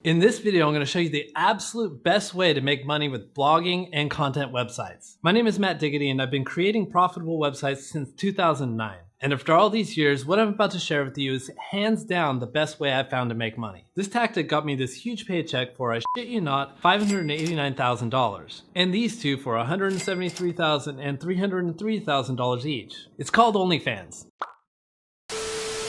In this video, I'm going to show you the absolute best way to make money with blogging and content websites. My name is Matt Diggity and I've been creating profitable websites since 2009. And after all these years, what I'm about to share with you is hands down the best way I've found to make money. This tactic got me this huge paycheck for, I shit you not, $589,000. And these two for $173,000 and $303,000 each. It's called OnlyFans.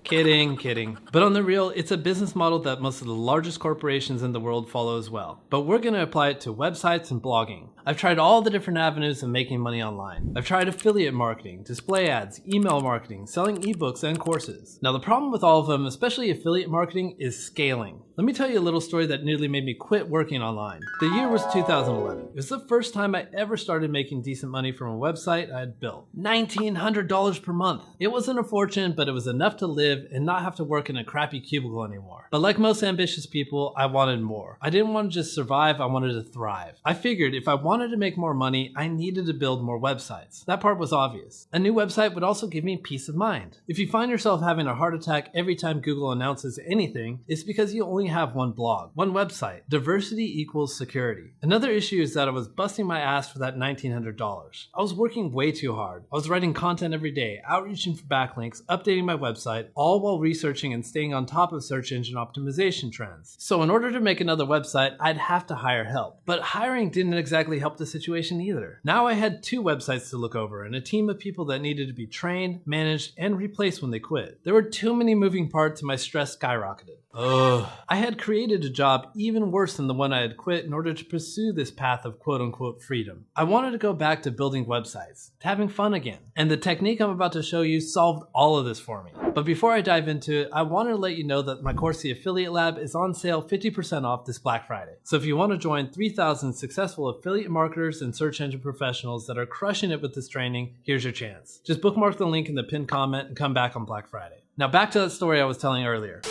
Kidding. But on the real, it's a business model that most of the largest corporations in the world follow as well. But we're going to apply it to websites and blogging. I've tried all the different avenues of making money online. I've tried affiliate marketing, display ads, email marketing, selling ebooks and courses. Now the problem with all of them, especially affiliate marketing, is scaling. Let me tell you a little story that nearly made me quit working online. The year was 2011. It was the first time I ever started making decent money from a website I had built. $1,900 per month. It wasn't a fortune, but it was enough to live and not have to work in a crappy cubicle anymore. But like most ambitious people, I wanted more. I didn't want to just survive, I wanted to thrive. I figured if I wanted to make more money, I needed to build more websites. That part was obvious. A new website would also give me peace of mind. If you find yourself having a heart attack every time Google announces anything, it's because you only have one blog, one website. Diversity equals security. Another issue is that I was busting my ass for that $1,900. I was working way too hard. I was writing content every day, outreaching for backlinks, updating my website, all while researching and staying on top of search engine optimization trends. So in order to make another website, I'd have to hire help. But hiring didn't exactly help the situation either. Now I had two websites to look over and a team of people that needed to be trained, managed, and replaced when they quit. There were too many moving parts and my stress skyrocketed. I had created a job even worse than the one I had quit in order to pursue this path of quote-unquote freedom. I wanted to go back to building websites, to having fun again. And the technique I'm about to show you solved all of this for me. But before I dive into it, I wanted to let you know that my course, The Affiliate Lab, is on sale 50% off this Black Friday. So if you want to join 3,000 successful affiliate marketers and search engine professionals that are crushing it with this training, here's your chance. Just bookmark the link in the pinned comment and come back on Black Friday. Now back to that story I was telling earlier.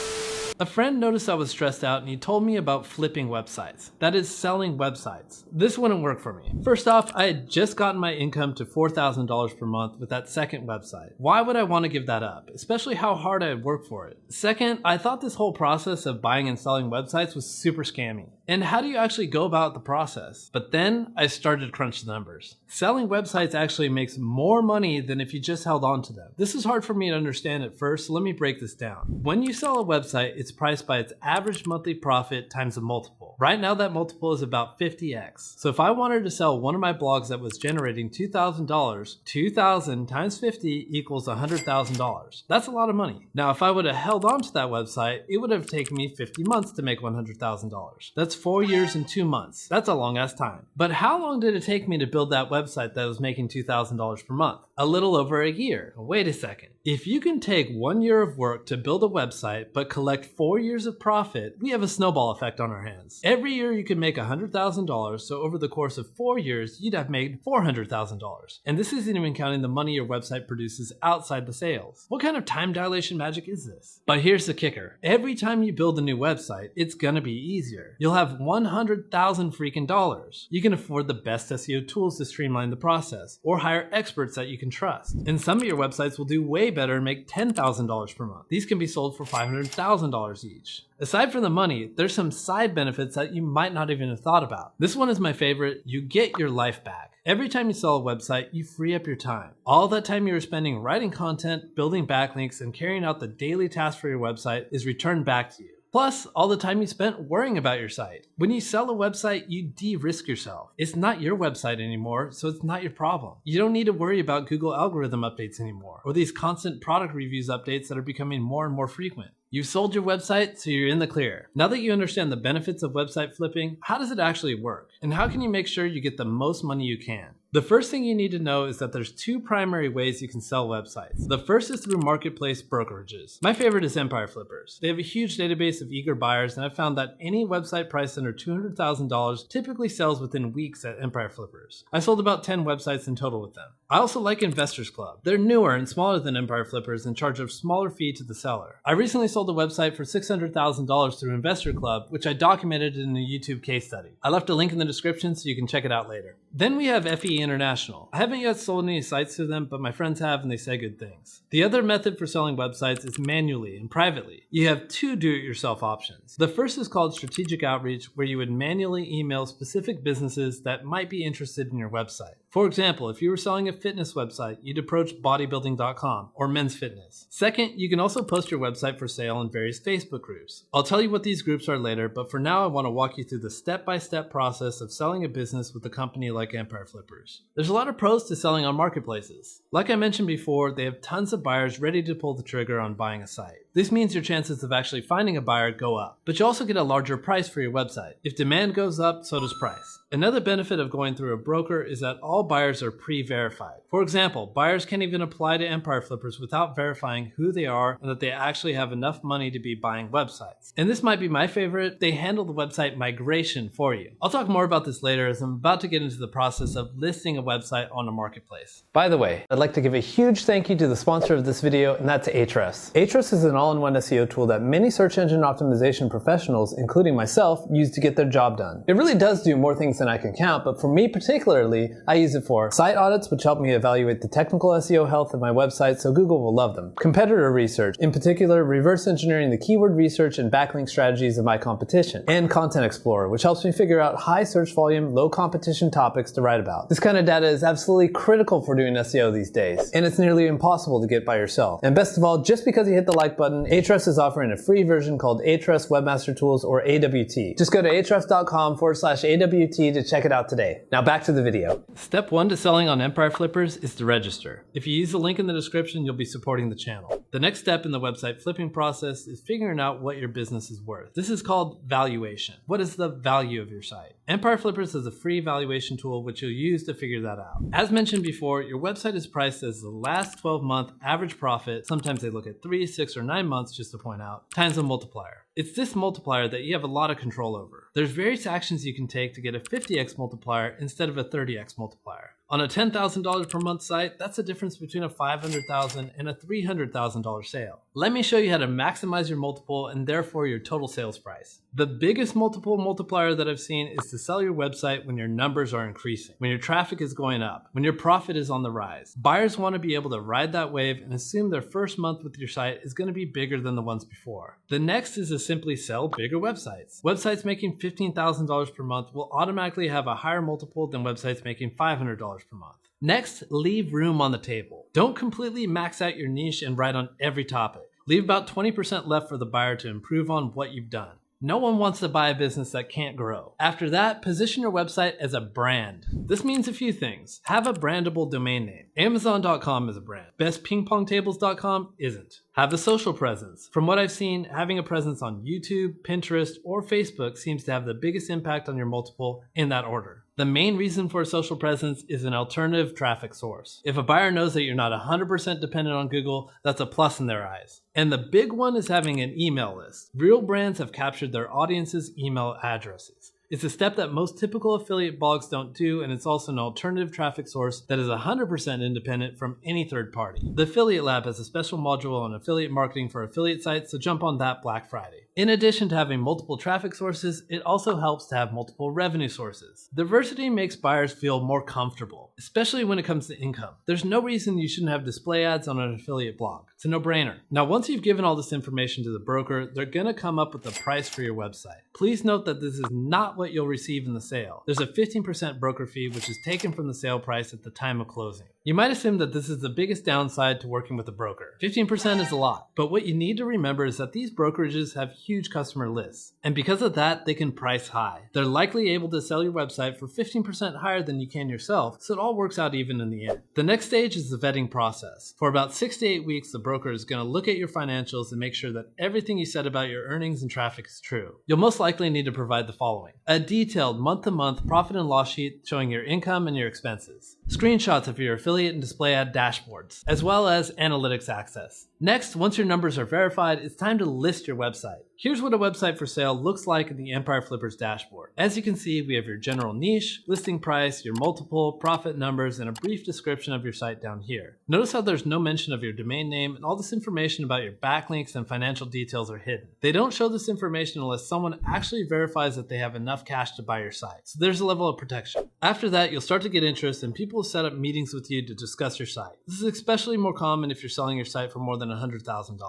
A friend noticed I was stressed out and he told me about flipping websites. That is, selling websites. This wouldn't work for me. First off, I had just gotten my income to $4,000 per month with that second website. Why would I want to give that up? Especially how hard I had worked for it. Second, I thought this whole process of buying and selling websites was super scammy. And how do you actually go about the process? But then I started to crunch the numbers. Selling websites actually makes more money than if you just held on to them. This is hard for me to understand at first, so let me break this down. When you sell a website, it's priced by its average monthly profit times a multiple. Right now that multiple is about 50x. So if I wanted to sell one of my blogs that was generating $2,000, 2,000 times 50 equals $100,000. That's a lot of money. Now if I would have held on to that website, it would have taken me 50 months to make $100,000. That's 4 years and 2 months. That's a long ass time. But how long did it take me to build that website that was making $2,000 per month? A little over a year. Wait a second. If you can take 1 year of work to build a website but collect 4 years of profit, we have a snowball effect on our hands. Every year you could make $100,000, so over the course of 4 years, you'd have made $400,000. And this isn't even counting the money your website produces outside the sales. What kind of time dilation magic is this? But here's the kicker. Every time you build a new website, it's gonna be easier. You'll have 100,000 freaking dollars. You can afford the best SEO tools to streamline the process, or hire experts that you can trust. And some of your websites will do way better and make $10,000 per month. These can be sold for $500,000 each. Aside from the money, there's some side benefits that you might not even have thought about. This one is my favorite. You get your life back. Every time you sell a website, you free up your time. All that time you were spending writing content, building backlinks, and carrying out the daily tasks for your website is returned back to you. Plus, all the time you spent worrying about your site. When you sell a website, you de-risk yourself. It's not your website anymore, so it's not your problem. You don't need to worry about Google algorithm updates anymore, or these constant product reviews updates that are becoming more and more frequent. You've sold your website, so you're in the clear. Now that you understand the benefits of website flipping, how does it actually work? And how can you make sure you get the most money you can? The first thing you need to know is that there's two primary ways you can sell websites. The first is through marketplace brokerages. My favorite is Empire Flippers. They have a huge database of eager buyers, and I've found that any website priced under $200,000 typically sells within weeks at Empire Flippers. I sold about 10 websites in total with them. I also like Investors Club. They're newer and smaller than Empire Flippers and charge a smaller fee to the seller. I recently sold a website for $600,000 through Investor Club, which I documented in a YouTube case study. I left a link in the description so you can check it out later. Then we have FE Wiki International. I haven't yet sold any sites to them, but my friends have and they say good things. The other method for selling websites is manually and privately. You have two do-it-yourself options. The first is called strategic outreach, where you would manually email specific businesses that might be interested in your website. For example, if you were selling a fitness website, you'd approach bodybuilding.com or men's fitness. Second, you can also post your website for sale in various Facebook groups. I'll tell you what these groups are later, but for now I want to walk you through the step-by-step process of selling a business with a company like Empire Flippers. There's a lot of pros to selling on marketplaces. Like I mentioned before, they have tons of buyers ready to pull the trigger on buying a site. This means your chances of actually finding a buyer go up, but you also get a larger price for your website. If demand goes up, so does price. Another benefit of going through a broker is that all buyers are pre-verified. For example, buyers can't even apply to Empire Flippers without verifying who they are and that they actually have enough money to be buying websites. And this might be my favorite, they handle the website migration for you. I'll talk more about this later as I'm about to get into the process of listing a website on a marketplace. By the way, I'd like to give a huge thank you to the sponsor of this video, and that's Ahrefs. Ahrefs is an all-in-one SEO tool that many search engine optimization professionals, including myself, use to get their job done. It really does do more things than I can count, but for me particularly, I use it for site audits, which help me evaluate the technical SEO health of my website so Google will love them. Competitor research, in particular reverse engineering the keyword research and backlink strategies of my competition. And Content Explorer, which helps me figure out high search volume, low competition topics to write about. This kind of data is absolutely critical for doing SEO these days, and it's nearly impossible to get by yourself. And best of all, just because you hit the like button, Ahrefs is offering a free version called Ahrefs Webmaster Tools, or AWT. Just go to ahrefs.com/AWT to check it out today. Now back to the video. Step 1 to selling on Empire Flippers is to register. If you use the link in the description, you'll be supporting the channel. The next step in the website flipping process is figuring out what your business is worth. This is called valuation. What is the value of your site? Empire Flippers is a free valuation tool which you'll use to figure that out. As mentioned before, your website is priced as the last 12-month average profit, sometimes they look at 3, 6, or 9 months just to point out, times a multiplier. It's this multiplier that you have a lot of control over. There's various actions you can take to get a 50x multiplier instead of a 30x multiplier. On a $10,000 per month site, that's the difference between a $500,000 and a $300,000 sale. Let me show you how to maximize your multiple and therefore your total sales price. The biggest multiple multiplier that I've seen is to sell your website when your numbers are increasing, when your traffic is going up, when your profit is on the rise. Buyers want to be able to ride that wave and assume their first month with your site is going to be bigger than the ones before. The next is to simply sell bigger websites. Websites making $15,000 per month will automatically have a higher multiple than websites making $500 per month. Next, leave room on the table. Don't completely max out your niche and write on every topic. Leave about 20% left for the buyer to improve on what you've done. No one wants to buy a business that can't grow. After that, position your website as a brand. This means a few things. Have a brandable domain name. Amazon.com is a brand. BestPingPongTables.com isn't. Have a social presence. From what I've seen, having a presence on YouTube, Pinterest, or Facebook seems to have the biggest impact on your multiple in that order. The main reason for a social presence is an alternative traffic source. If a buyer knows that you're not 100% dependent on Google, that's a plus in their eyes. And the big one is having an email list. Real brands have captured their audience's email addresses. It's a step that most typical affiliate blogs don't do, and it's also an alternative traffic source that is 100% independent from any third party. The Affiliate Lab has a special module on affiliate marketing for affiliate sites, so jump on that Black Friday. In addition to having multiple traffic sources, it also helps to have multiple revenue sources. Diversity makes buyers feel more comfortable, especially when it comes to income. There's no reason you shouldn't have display ads on an affiliate blog. It's a no-brainer. Now, once you've given all this information to the broker, they're gonna come up with a price for your website. Please note that this is not what you'll receive in the sale. There's a 15% broker fee, which is taken from the sale price at the time of closing. You might assume that this is the biggest downside to working with a broker. 15% is a lot, but what you need to remember is that these brokerages have huge customer lists, and because of that, they can price high. They're likely able to sell your website for 15% higher than you can yourself, so it all works out even in the end. The next stage is the vetting process. For about 6 to 8 weeks, the broker is going to look at your financials and make sure that everything you said about your earnings and traffic is true. You'll most likely need to provide the following: a detailed month-to-month profit and loss sheet showing your income and your expenses, screenshots of your affiliate and display ad dashboards, as well as analytics access. Next, once your numbers are verified, it's time to list your website. Here's what a website for sale looks like in the Empire Flippers dashboard. As you can see, we have your general niche, listing price, your multiple, profit numbers, and a brief description of your site down here. Notice how there's no mention of your domain name, and all this information about your backlinks and financial details are hidden. They don't show this information unless someone actually verifies that they have enough cash to buy your site. So there's a level of protection. After that, you'll start to get interest and people will set up meetings with you to discuss your site. This is especially more common if you're selling your site for more than $100,000.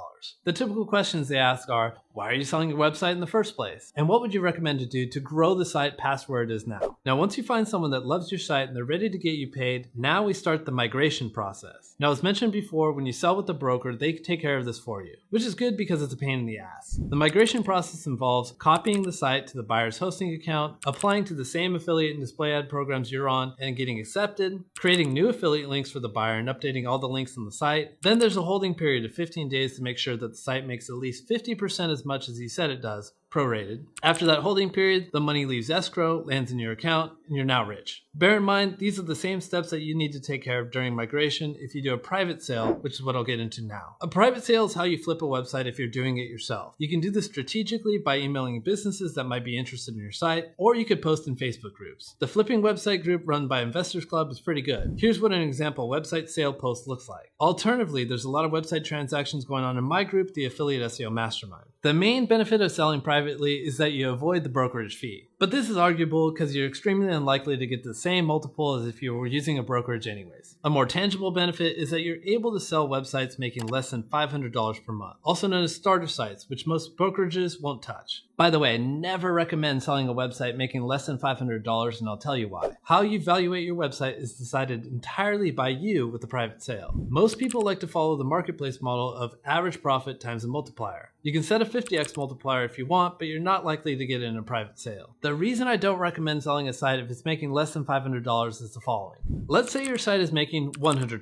The typical questions they ask are, why are you selling your website in the first place? And what would you recommend to do to grow the site past where it is now? Now, once you find someone that loves your site and they're ready to get you paid, now we start the migration process. Now, as mentioned before, when you sell with a broker, they take care of this for you, which is good because it's a pain in the ass. The migration process involves copying the site to the buyer's hosting account, applying to the same affiliate and display ad programs you're on and getting accepted, creating new affiliate links for the buyer and updating all the links on the site. Then there's a holding period of 15 days to make sure that the site makes at least 50% as much as you said it does, prorated. After that holding period, the money leaves escrow, lands in your account, and you're now rich. Bear in mind, these are the same steps that you need to take care of during migration if you do a private sale, which is what I'll get into now. A private sale is how you flip a website if you're doing it yourself. You can do this strategically by emailing businesses that might be interested in your site, or you could post in Facebook groups. The Flipping Website group run by Investors Club is pretty good. Here's what an example website sale post looks like. Alternatively, there's a lot of website transactions going on in my group, the Affiliate SEO Mastermind. The main benefit of selling privately is that you avoid the brokerage fee. But this is arguable because you're extremely unlikely to get the same multiple as if you were using a brokerage anyways. A more tangible benefit is that you're able to sell websites making less than $500 per month, also known as starter sites, which most brokerages won't touch. By the way, I never recommend selling a website making less than $500, and I'll tell you why. How you evaluate your website is decided entirely by you with the private sale. Most people like to follow the marketplace model of average profit times a multiplier. You can set a 50x multiplier if you want, but you're not likely to get it in a private sale. The reason I don't recommend selling a site if it's making less than $500 is the following. Let's say your site is making $100.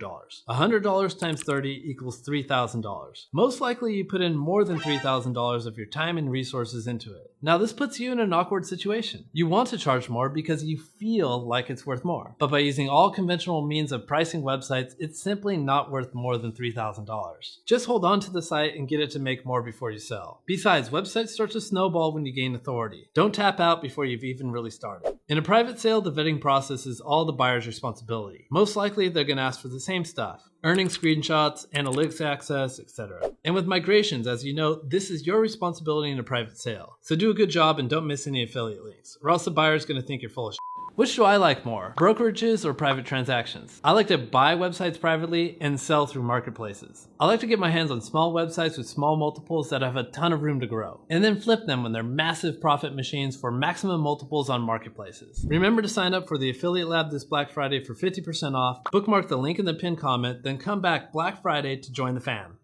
$100 times 30 equals $3,000. Most likely you put in more than $3,000 of your time and resources into it. Now this puts you in an awkward situation. You want to charge more because you feel like it's worth more. But by using all conventional means of pricing websites, it's simply not worth more than $3,000. Just hold on to the site and get it to make more before you sell. Besides, websites start to snowball when you gain authority. Don't tap out before you've even really started. In a private sale, the vetting process is all the buyer's responsibility. Most likely, they're going to ask for the same stuff: earnings screenshots, analytics access, etc. And with migrations, as you know, this is your responsibility in a private sale. So do a good job and don't miss any affiliate links, or else the buyer's going to think you're full of shit. Which do I like more, brokerages or private transactions? I like to buy websites privately and sell through marketplaces. I like to get my hands on small websites with small multiples that have a ton of room to grow, and then flip them when they're massive profit machines for maximum multiples on marketplaces. Remember to sign up for the Affiliate Lab this Black Friday for 50% off, bookmark the link in the pinned comment, then come back Black Friday to join the fam.